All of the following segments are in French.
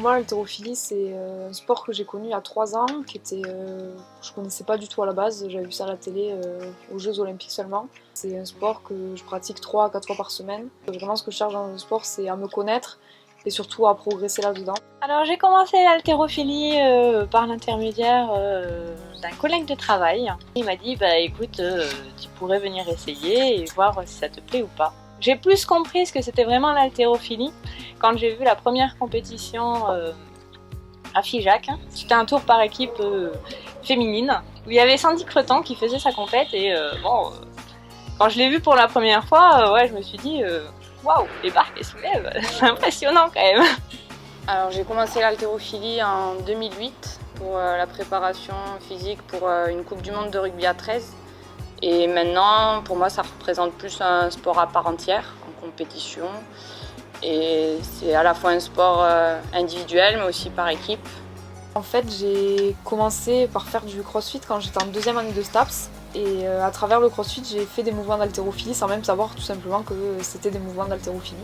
moi, l'haltérophilie, c'est un sport que j'ai connu il y a 3 ans, je connaissais pas du tout à la base. J'avais vu ça à la télé aux Jeux Olympiques seulement. C'est un sport que je pratique 3 à 4 fois par semaine. Vraiment, ce que je cherche dans le sport, c'est à me connaître et surtout à progresser là-dedans. Alors j'ai commencé l'haltérophilie par l'intermédiaire d'un collègue de travail. Il m'a dit bah écoute, tu pourrais venir essayer et voir si ça te plaît ou pas. J'ai plus compris ce que c'était vraiment l'haltérophilie quand j'ai vu la première compétition à Figeac. C'était un tour par équipe féminine où il y avait Sandy Cretan qui faisait sa compète et quand je l'ai vu pour la première fois, ouais, je me suis dit waouh, les barres qu'elle soulève, c'est impressionnant quand même. Alors j'ai commencé l'haltérophilie en 2008 pour la préparation physique pour une Coupe du Monde de rugby à 13. Et maintenant, pour moi, ça représente plus un sport à part entière, en compétition. Et c'est à la fois un sport individuel, mais aussi par équipe. En fait, j'ai commencé par faire du crossfit quand j'étais en 2e année de STAPS. Et à travers le crossfit, j'ai fait des mouvements d'haltérophilie sans même savoir tout simplement que c'était des mouvements d'haltérophilie.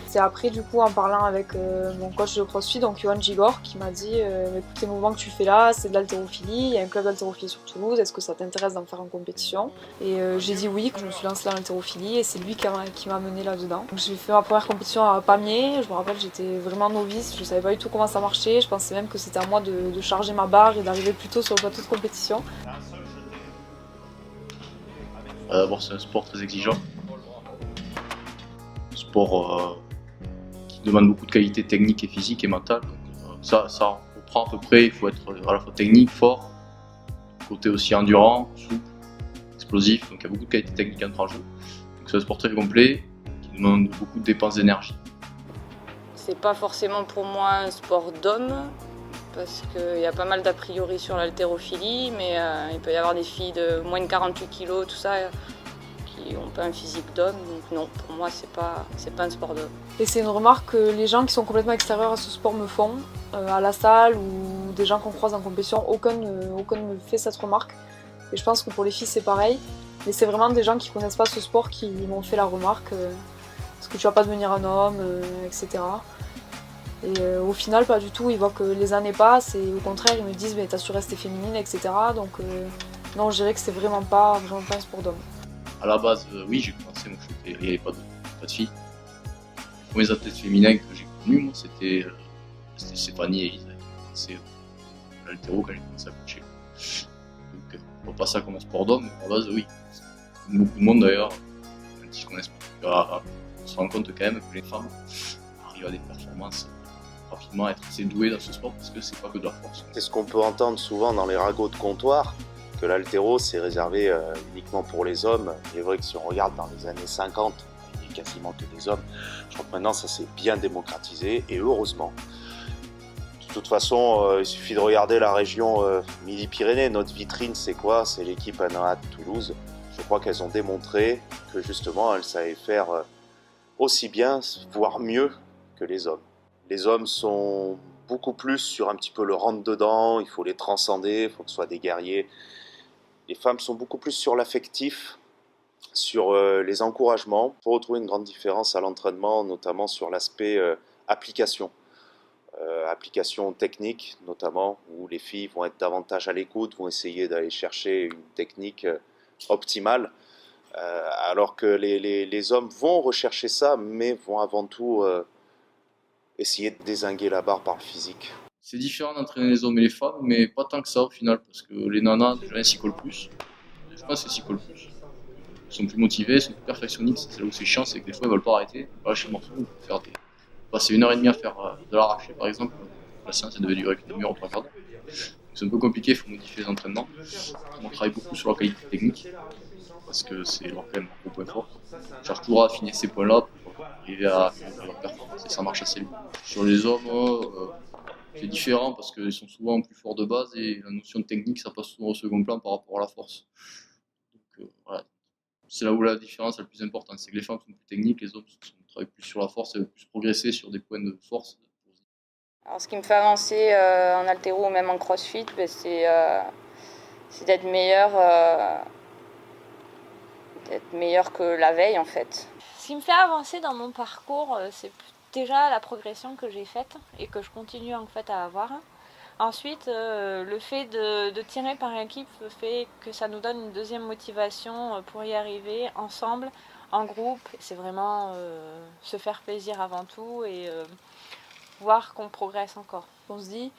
C'est après, du coup, en parlant avec mon coach de crossfit, donc Johan Gigor, qui m'a dit écoute, les mouvements que tu fais là, c'est de l'haltérophilie, il y a un club d'haltérophilie sur Toulouse, est-ce que ça t'intéresse d'en faire en compétition? Et j'ai dit oui, je me suis lancée dans l'haltérophilie et c'est lui qui m'a menée là-dedans. J'ai fait ma première compétition à Pamiers, je me rappelle, j'étais vraiment novice, je savais pas du tout comment ça marchait, je pensais même que c'était à moi de charger ma barre et d'arriver plus tôt sur le plateau de compétition. D'abord, c'est un sport très exigeant. Un sport qui demande beaucoup de qualité technique et physique et mentale. Donc, ça reprend à peu près. Il faut être à la fois technique, fort, côté aussi endurant, souple, explosif. Donc il y a beaucoup de qualités techniques à entrer en jeu. Donc c'est un sport très complet qui demande beaucoup de dépenses d'énergie. C'est pas forcément pour moi un sport d'homme, parce qu'il y a pas mal d'a priori sur l'haltérophilie, mais il peut y avoir des filles de moins de 48 kg, tout ça, qui n'ont pas un physique d'homme. Donc non, pour moi, c'est pas un sport d'homme. Et c'est une remarque que les gens qui sont complètement extérieurs à ce sport me font, à la salle ou des gens qu'on croise en compétition, aucun ne me fait cette remarque. Et je pense que pour les filles c'est pareil, mais c'est vraiment des gens qui connaissent pas ce sport qui m'ont fait la remarque, est-ce que tu vas pas devenir un homme, etc. Et au final pas du tout, ils voient que les années passent et au contraire ils me disent mais t'as su rester féminine, etc. Donc non, je dirais que c'est vraiment pas un sport d'homme. À la base, oui, j'ai commencé, moi, il n'y avait pas de filles. Les premiers athlètes féminins que j'ai connus, moi, c'était Stéphanie et Elisa. C'est l'haltéro quand j'ai commencé à coacher. Donc, on voit pas ça comme un sport d'homme, mais à la base, oui. Beaucoup de monde d'ailleurs, même si je connais pas, on se rend compte quand même que les femmes arrivent à des performances rapidement, à être assez douées dans ce sport parce que c'est pas que de la force. C'est ce qu'on peut entendre souvent dans les ragots de comptoir, que l'haltéro c'est réservé uniquement pour les hommes. Il est vrai que si on regarde dans les années 50, il n'y a quasiment que des hommes. Je crois que maintenant ça s'est bien démocratisé et heureusement. De toute façon, il suffit de regarder la région Midi-Pyrénées. Notre vitrine, c'est quoi? C'est l'équipe ANAHA de Toulouse. Je crois qu'elles ont démontré que justement, elles savaient faire aussi bien, voire mieux que les hommes. Les hommes sont beaucoup plus sur un petit peu le rentre-dedans, il faut les transcender, il faut que ce soit des guerriers. Les femmes sont beaucoup plus sur l'affectif, sur les encouragements. Il faut retrouver une grande différence à l'entraînement, notamment sur l'aspect application. Application technique notamment, où les filles vont être davantage à l'écoute, vont essayer d'aller chercher une technique optimale, alors que les hommes vont rechercher ça, mais vont avant tout essayer de dézinguer la barre par le physique. C'est différent d'entraîner les hommes et les femmes, mais pas tant que ça au final, parce que les nanas, déjà, elles s'y collent plus. Je pense qu'elles s'y collent plus. Elles sont plus motivées, elles sont plus perfectionnistes. C'est là où c'est chiant, c'est que des fois, elles veulent pas arrêter, pas lâcher le morceau, passer 1 heure et demie à faire de l'arraché par exemple. La séance elle devait durer avec une demi-heure ou 3 quarts d'heure. C'est un peu compliqué, il faut modifier les entraînements. On travaille beaucoup sur la qualité technique parce que c'est quand même un gros point fort. On cherche toujours à affiner ces points-là pour arriver à leur performance et ça marche assez bien. Sur les hommes, c'est différent parce qu'ils sont souvent plus forts de base et la notion de technique ça passe souvent au second plan par rapport à la force. Donc, voilà. C'est là où la différence est la plus importante, c'est que les femmes sont plus techniques, les hommes travaillent plus sur la force et plus progresser sur des points de force. Alors, ce qui me fait avancer en haltéro ou même en crossfit, c'est d'être meilleur que la veille en fait. Ce qui me fait avancer dans mon parcours, c'est déjà la progression que j'ai faite et que je continue en fait à avoir. Ensuite, le fait de tirer par équipe fait que ça nous donne une deuxième motivation pour y arriver ensemble, en groupe. C'est vraiment se faire plaisir avant tout et voir qu'on progresse encore. On se dit,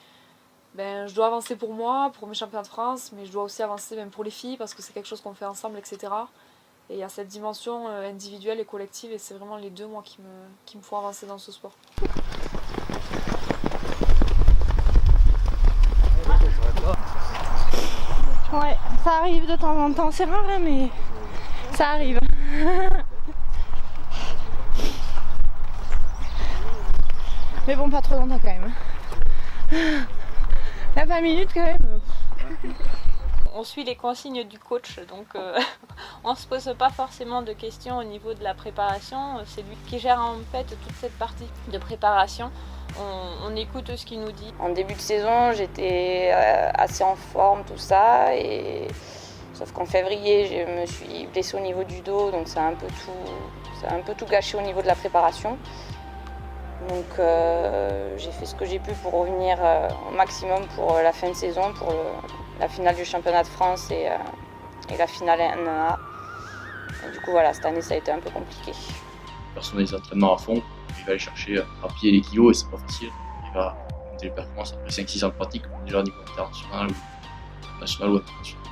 je dois avancer pour moi, pour mes championnats de France, mais je dois aussi avancer même pour les filles parce que c'est quelque chose qu'on fait ensemble, etc. Et il y a cette dimension individuelle et collective et c'est vraiment les deux, moi, qui me font avancer dans ce sport. Ouais, ça arrive de temps en temps, c'est rare hein, mais ça arrive. Mais bon, pas trop longtemps quand même. Là, 20 minutes quand même. On suit les consignes du coach, donc on ne se pose pas forcément de questions au niveau de la préparation. C'est lui qui gère en fait toute cette partie de préparation. On écoute ce qu'il nous dit. En début de saison, j'étais assez en forme, tout ça, sauf qu'en février, je me suis blessée au niveau du dos, donc ça a un peu tout gâché au niveau de la préparation. Donc j'ai fait ce que j'ai pu pour revenir au maximum pour la fin de saison, pour la finale du championnat de France et la finale NA. Et du coup voilà, cette année ça a été un peu compliqué. Personnaliser l'entraînement à fond, il va aller chercher à pied les kilos et c'est pas facile. Il va monter les performances après 5-6 ans de pratique, déjà au niveau international ou national ou international.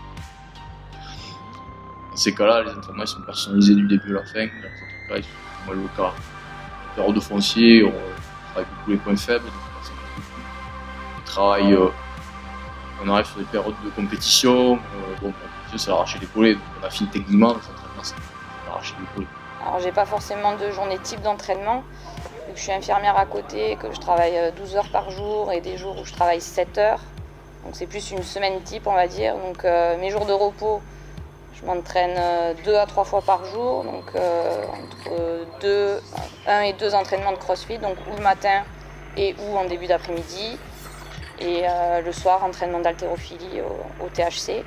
Dans ces cas-là, les entraînements ils sont personnalisés du début à la fin. Dans d'autres cas, ils sont le cas. En période de foncier, on travaille beaucoup les points faibles. On travaille, on arrive sur des périodes de compétition. C'est l'arracher l'épaulé. Donc on affine techniquement, les entraînements, c'est l'arracher l'épaulé. Alors j'ai pas forcément de journée type d'entraînement, vu que je suis infirmière à côté, que je travaille 12 heures par jour et des jours où je travaille 7 heures. Donc c'est plus une semaine type on va dire. Donc mes jours de repos, je m'entraîne 2 à 3 fois par jour, donc entre 1 et 2 entraînements de crossfit, donc ou le matin et ou en début d'après-midi. Et le soir, entraînement d'haltérophilie au THC.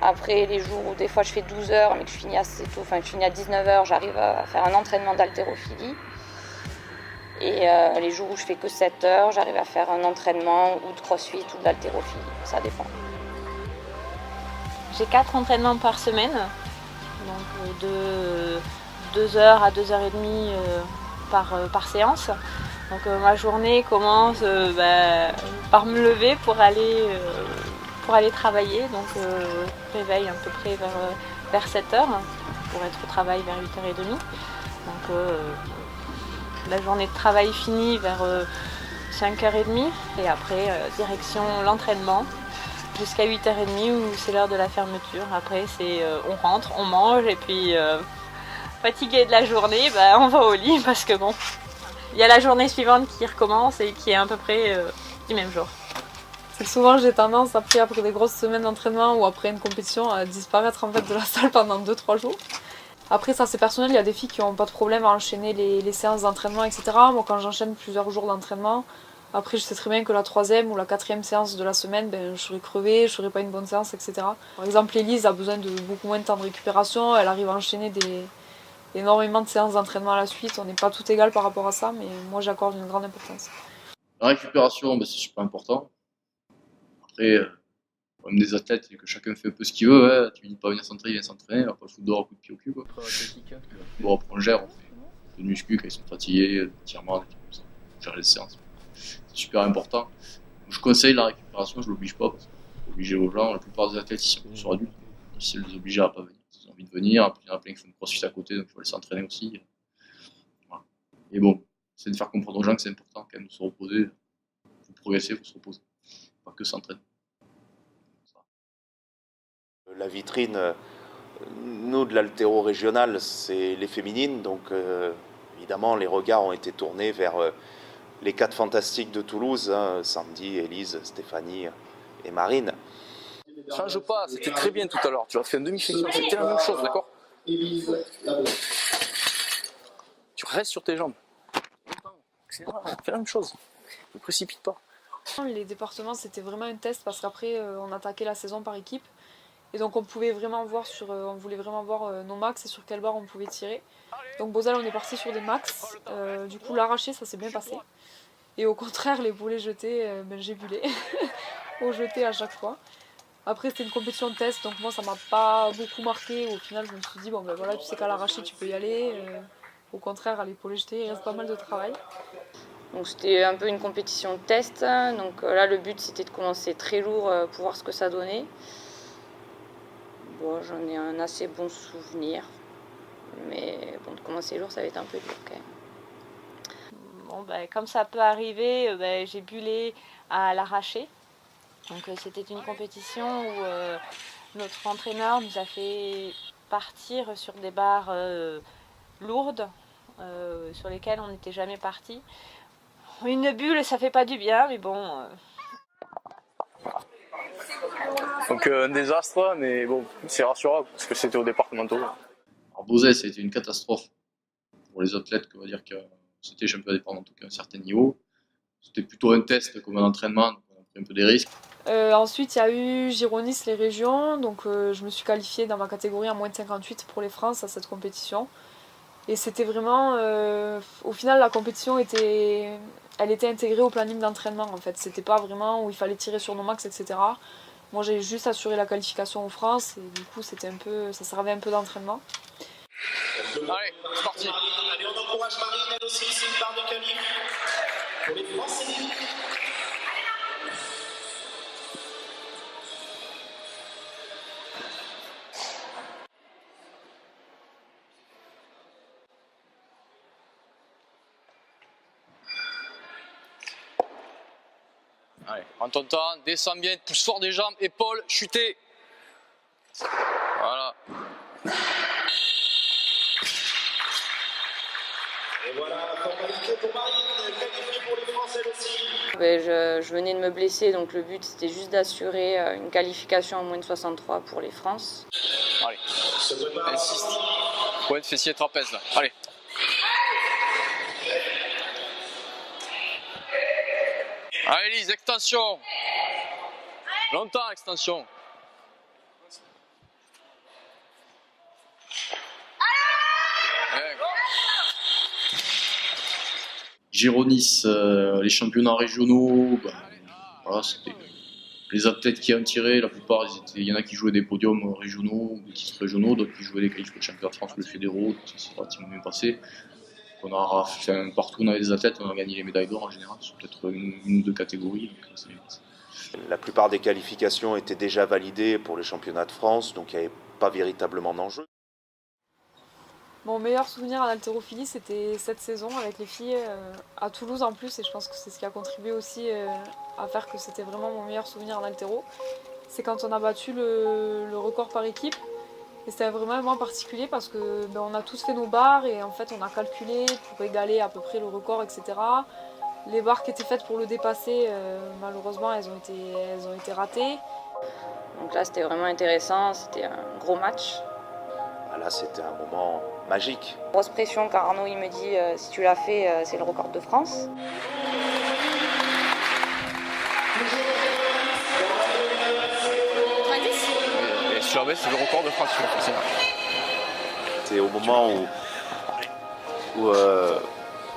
Après, les jours où des fois je fais 12 heures, mais que je finis assez tôt, enfin je finis à 19 heures, j'arrive à faire un entraînement d'haltérophilie. Et les jours où je fais que 7 heures, j'arrive à faire un entraînement ou de crossfit ou d'haltérophilie, ça dépend. J'ai 4 entraînements par semaine, donc de 2h à 2h30 par séance. Donc ma journée commence par me lever pour aller travailler, donc réveil à peu près vers 7h pour être au travail vers 8h30. Donc la journée de travail finit vers 5h30 et après direction l'entraînement jusqu'à 8h30 où c'est l'heure de la fermeture. Après c'est on rentre, on mange et puis fatigué de la journée, on va au lit parce que bon, il y a la journée suivante qui recommence et qui est à peu près du même jour. C'est que souvent j'ai tendance après des grosses semaines d'entraînement ou après une compétition à disparaître en fait de la salle pendant 2-3 jours. Après ça c'est personnel, il y a des filles qui n'ont pas de problème à enchaîner les séances d'entraînement, etc. Moi quand j'enchaîne plusieurs jours d'entraînement, après je sais très bien que la 3e ou la 4e séance de la semaine, je serai crevée, je ferai pas une bonne séance, etc. Par exemple Elise a besoin de beaucoup moins de temps de récupération, elle arrive à enchaîner énormément de séances d'entraînement à la suite, on n'est pas tout égal par rapport à ça, mais moi j'accorde une grande importance. La récupération, c'est super important. Après, le problème des athlètes, c'est que chacun fait un peu ce qu'il veut. Hein. Tu lui dis pas venir s'entraîner, il vient s'entraîner, on va pas le foutre dehors à coup de pied au cul. Bon, après on gère, on fait un peu de muscu quand ils sont fatigués, des étirements, des trucs comme ça. On gère les séances. C'est super important. Je conseille la récupération, je l'oblige pas, parce que faut obliger aux gens, la plupart des athlètes ici sont adultes, difficile de les obliger à pas venir. Ils ont envie de venir, il y en a plein qui font une crossfit à côté, donc il faut les s'entraîner aussi. Voilà. Et bon, c'est de faire comprendre aux gens que c'est important quand même de se reposer. Il faut progresser, il faut se reposer. Pas que s'entraîner. La vitrine, nous de l'haltéro régional, c'est les féminines, donc évidemment les regards ont été tournés vers les 4 fantastiques de Toulouse, hein, Sandy, Élise, Stéphanie et Marine. Change pas, c'était très bien tout à l'heure, tu as fait un demi-flexion, c'était la même chose, d'accord? Tu restes sur tes jambes. Fais la même chose, ne précipite pas. Les départements c'était vraiment un test parce qu'après on attaquait la saison par équipe Et donc on voulait vraiment voir nos max et sur quelle barre on pouvait tirer. Donc Bozal, on est parti sur des max. Du coup l'arraché, ça s'est bien passé. Et au contraire, les boulets jetés, j'ai bulé au jeté à chaque fois. Après c'était une compétition de test, donc moi ça m'a pas beaucoup marqué. Au final je me suis dit, bon ben voilà, tu sais qu'à l'arraché tu peux y aller. Au contraire, à l'épaulé jeté, il reste pas mal de travail. Donc c'était un peu une compétition de test. Donc là le but c'était de commencer très lourd pour voir ce que ça donnait. Bon, j'en ai un assez bon souvenir. Mais bon, de commencer lourd, ça va être un peu dur quand même. Bon, comme ça peut arriver, j'ai bulé à l'arraché. Donc c'était une compétition où notre entraîneur nous a fait partir sur des barres lourdes sur lesquelles on n'était jamais parti. Une bulle, ça fait pas du bien, mais bon. Donc un désastre, mais bon, c'est rassurant parce que c'était au départemental. Alors Beauzais, ça a été une catastrophe pour les athlètes, on va dire que c'était championnat départemental à un certain niveau. C'était plutôt un test comme un entraînement, donc on a pris un peu des risques. Ensuite, il y a eu Gironis, les régions. Donc je me suis qualifiée dans ma catégorie en moins de 58 pour les France à cette compétition. Et c'était vraiment... au final, la compétition était intégrée au planning d'entraînement en fait. C'était pas vraiment où il fallait tirer sur nos max, etc. Moi j'ai juste assuré la qualification en France et du coup c'était ça servait un peu d'entraînement. Allez, c'est parti. Allez, on encourage Marine, elle aussi, c'est une barre de qualif pour les Français. Allez, prends ton temps, descends bien, pousse fort des jambes, épaules, chuter. Voilà. Et voilà, formalité pour Marine, qualifiée pour les Français aussi. Je venais de me blesser, donc le but c'était juste d'assurer une qualification en moins de 63 pour les France. Allez, insiste. Pointe, fessier, trapèze là. Allez. Allez Lise, extension. Longtemps extension. Gironis, les championnats régionaux, voilà, c'était les athlètes qui en tiraient, la plupart, il y en a qui jouaient des podiums régionaux, des titres régionaux, d'autres qui jouaient des qualifs pour le championnat de France ou le fédéraux, donc ça s'est relativement bien passé. Partout on avait des athlètes, on a gagné les médailles d'or en général, sur peut-être une ou deux catégories. Donc ça, La plupart des qualifications étaient déjà validées pour les championnats de France, donc il n'y avait pas véritablement d'enjeu. Mon meilleur souvenir en haltérophilie, c'était cette saison avec les filles à Toulouse en plus, et je pense que c'est ce qui a contribué aussi à faire que c'était vraiment mon meilleur souvenir en haltéro. C'est quand on a battu le record par équipe. Et c'était vraiment un moment particulier parce que on a tous fait nos barres et en fait on a calculé pour égaler à peu près le record, etc. Les barres qui étaient faites pour le dépasser, malheureusement, elles ont été ratées. Donc là c'était vraiment intéressant, c'était un gros match. Là, c'était un moment magique. Grosse pression car Arnaud il me dit si tu l'as fait, c'est le record de France. Et si jamais c'est le record de France. C'est au moment où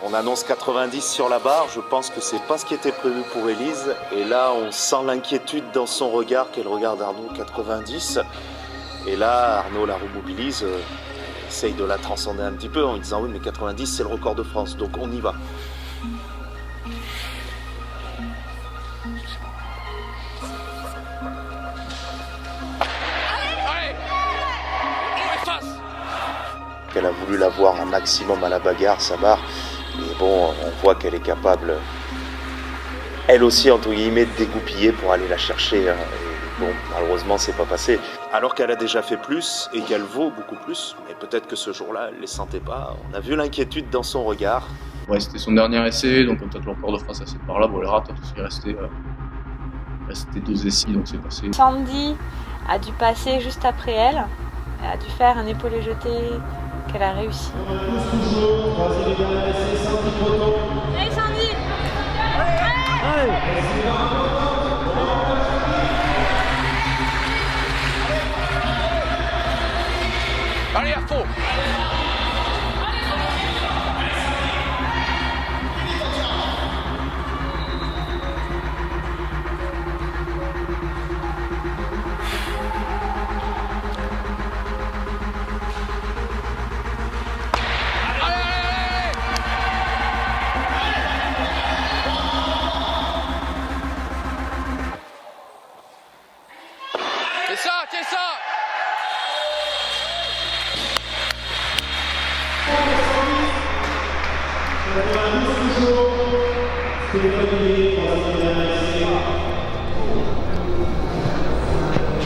on annonce 90 sur la barre, je pense que c'est pas ce qui était prévu pour Élise. Et là, on sent l'inquiétude dans son regard qu'elle regarde Arnaud 90. Et là, Arnaud la remobilise, essaye de la transcender un petit peu en lui disant oui, mais 90 c'est le record de France, donc on y va. Elle a voulu la voir un maximum à la bagarre, sa barre. Mais bon, on voit qu'elle est capable, elle aussi, entre guillemets, de dégoupiller pour aller la chercher. Et bon, malheureusement, c'est pas passé. Alors qu'elle a déjà fait plus et qu'elle vaut beaucoup plus. Mais peut-être que ce jour-là, elle les sentait pas. On a vu l'inquiétude dans son regard. Ouais, c'était son dernier essai, donc quand le record de France à cette barre-là, bon, elle rate, il restait 2 essais, donc c'est passé. Sandy a dû passer juste après elle. Elle a dû faire un épaulé jeté qu'elle a réussi. Allez Sandy!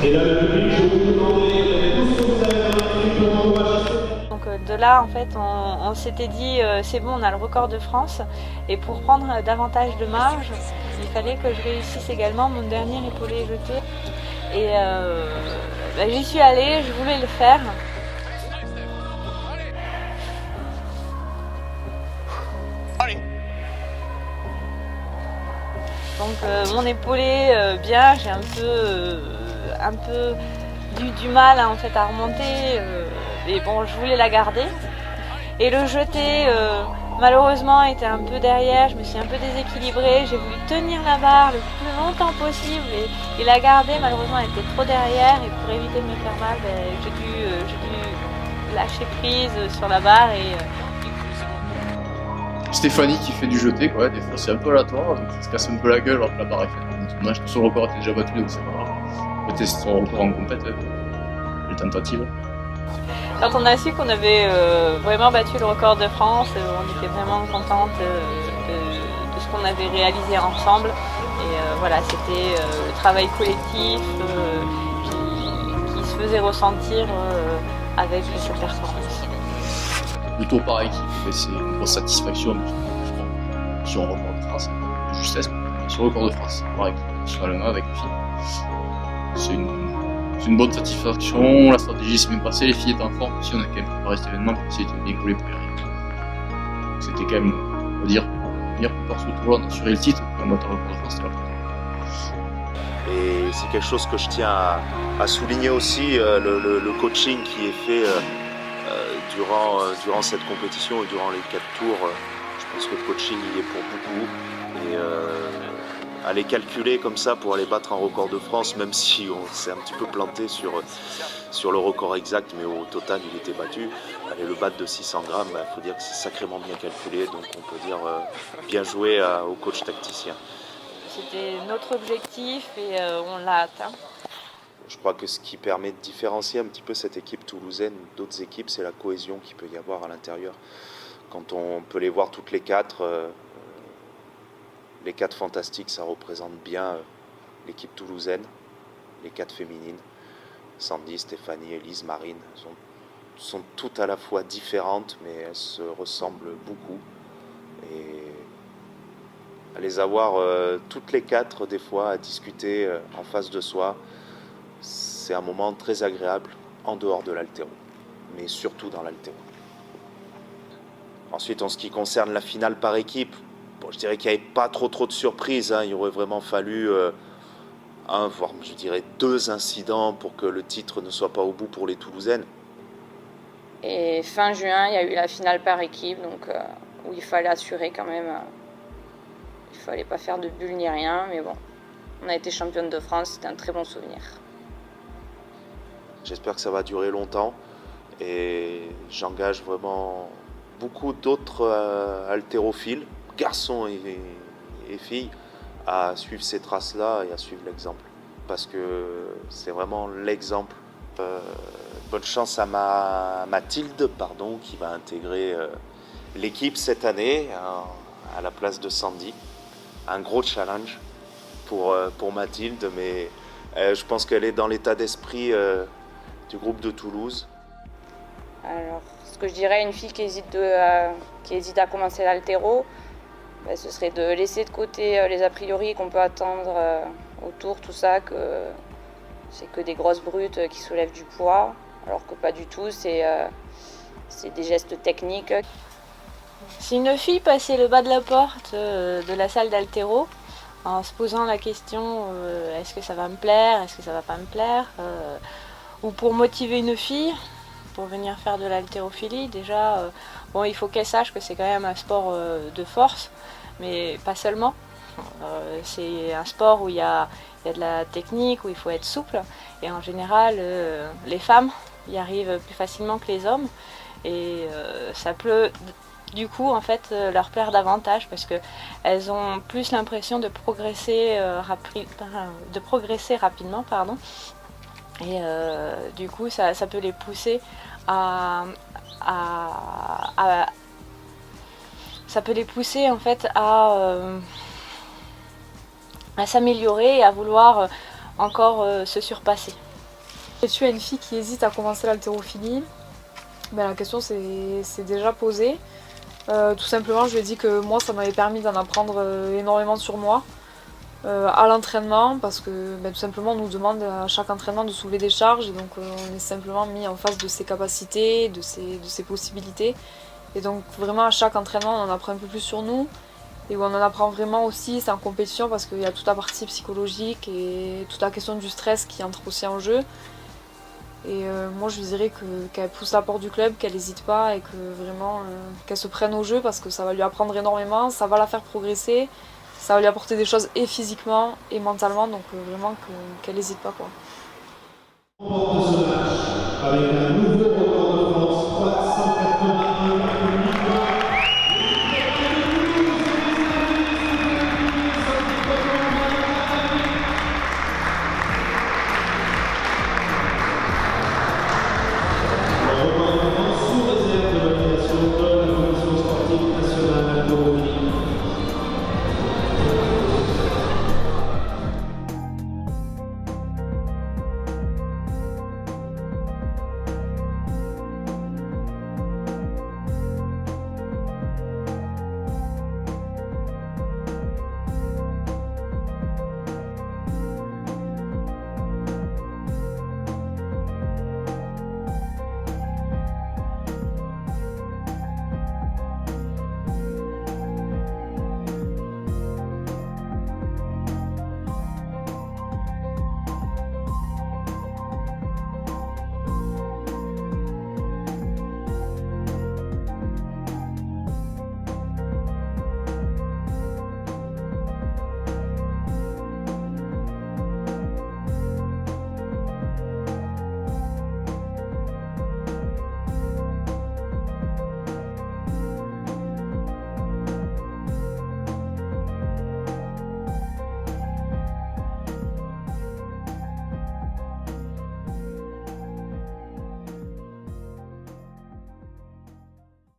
Et là, le public, je vais vous demander tout ce que vous avez dans pour m'encourager. Donc de là, en fait, on s'était dit c'est bon, on a le record de France, et pour prendre davantage de marge, il fallait que je réussisse également mon dernier épaulé jeté. Et j'y suis allée, je voulais le faire. Donc mon épaulé bien, j'ai un peu du mal en fait à remonter, mais bon, je voulais la garder. Et le jeté malheureusement était un peu derrière, je me suis un peu déséquilibrée, j'ai voulu tenir la barre le plus longtemps possible et la garder. Malheureusement elle était trop derrière, et pour éviter de me faire mal, j'ai dû lâcher prise sur la barre et Stéphanie qui fait du jeté, quoi, des fois c'est un peu aléatoire, donc ça se casse un peu la gueule alors que la barre est faite. Dommage que son record était déjà battu, donc c'est pas grave. On peut tester son record en compète, les tentatives. quand on a su qu'on avait vraiment battu le record de France, on était vraiment contente de ce qu'on avait réalisé ensemble. Et voilà, c'était le travail collectif qui se faisait ressentir avec cette performance. Le tour par équipe, c'est une grosse satisfaction sur le record de France, de justesse, sur le record de France, par équipe, sur la main avec les filles. C'est une bonne satisfaction, la stratégie s'est bien passée, les filles étaient en forme aussi, on a quand même préparé cet événement, puis c'était bien collé pour y arriver. C'était quand même, on va dire pour ce tour-là, on a assuré le titre, puis on battait le record de France, c'était la première. Et c'est quelque chose que je tiens à souligner aussi, le coaching qui est fait durant cette compétition et durant les 4 tours. Je pense que le coaching il est pour beaucoup. Et aller calculer comme ça pour aller battre un record de France, même si on s'est un petit peu planté sur le record exact, mais au total il était battu. Aller le battre de 600 grammes, il faut dire que c'est sacrément bien calculé, donc on peut dire bien joué au coach tacticien. C'était notre objectif et on l'a atteint. Je crois que ce qui permet de différencier un petit peu cette équipe toulousaine d'autres équipes, c'est la cohésion qu'il peut y avoir à l'intérieur. Quand on peut les voir toutes les 4, les 4 fantastiques, ça représente bien l'équipe toulousaine, les 4 féminines. Sandy, Stéphanie, Élise, Marine, sont toutes à la fois différentes, mais elles se ressemblent beaucoup. Et à les avoir toutes les 4, des fois, à discuter en face de soi, c'est un moment très agréable en dehors de l'haltéro, mais surtout dans l'haltéro. Ensuite, en ce qui concerne la finale par équipe, bon, je dirais qu'il n'y avait pas trop de surprises. Il aurait vraiment fallu voire je dirais 2 incidents pour que le titre ne soit pas au bout pour les Toulousaines. Et fin juin, il y a eu la finale par équipe, donc où il fallait assurer quand même. Il fallait pas faire de bulle ni rien, mais bon, on a été championne de France, c'était un très bon souvenir. J'espère que ça va durer longtemps et j'engage vraiment beaucoup d'autres haltérophiles, garçons et filles, à suivre ces traces-là et à suivre l'exemple. Parce que c'est vraiment l'exemple. Bonne chance à Mathilde, qui va intégrer l'équipe cette année à la place de Sandy. Un gros challenge pour Mathilde, mais je pense qu'elle est dans l'état d'esprit du groupe de Toulouse. Alors, ce que je dirais à une fille qui hésite à commencer l'haltéro, ce serait de laisser de côté les a priori qu'on peut attendre autour, tout ça, que c'est que des grosses brutes qui soulèvent du poids, alors que pas du tout, c'est des gestes techniques. Si une fille passait le bas de la porte de la salle d'haltéro, en se posant la question est-ce que ça va me plaire, est-ce que ça va pas me plaire, ou pour motiver une fille pour venir faire de l'haltérophilie, déjà il faut qu'elle sache que c'est quand même un sport de force, mais pas seulement. C'est un sport où il y a de la technique, où il faut être souple, et en général les femmes y arrivent plus facilement que les hommes, et ça peut du coup en fait leur plaire davantage parce qu'elles ont plus l'impression de progresser rapidement, et du coup ça peut les pousser ça peut les pousser en fait à s'améliorer et à vouloir encore se surpasser. Et tu as une fille qui hésite à commencer l'haltérophilie, la question s'est déjà posée. Tout simplement, je lui ai dit que moi, ça m'avait permis d'en apprendre énormément sur moi à l'entraînement, parce que tout simplement, on nous demande à chaque entraînement de soulever des charges, et donc on est simplement mis en face de ses capacités, de ses possibilités. Et donc vraiment, à chaque entraînement, on en apprend un peu plus sur nous, et où on en apprend vraiment aussi, c'est en compétition, parce qu'il y a toute la partie psychologique et toute la question du stress qui entre aussi en jeu. Et moi je lui dirais qu'elle pousse la porte du club, qu'elle n'hésite pas et que vraiment qu'elle se prenne au jeu, parce que ça va lui apprendre énormément, ça va la faire progresser, ça va lui apporter des choses et physiquement et mentalement, donc vraiment qu'elle n'hésite pas, quoi. On remporte ce match avec un nouveau record.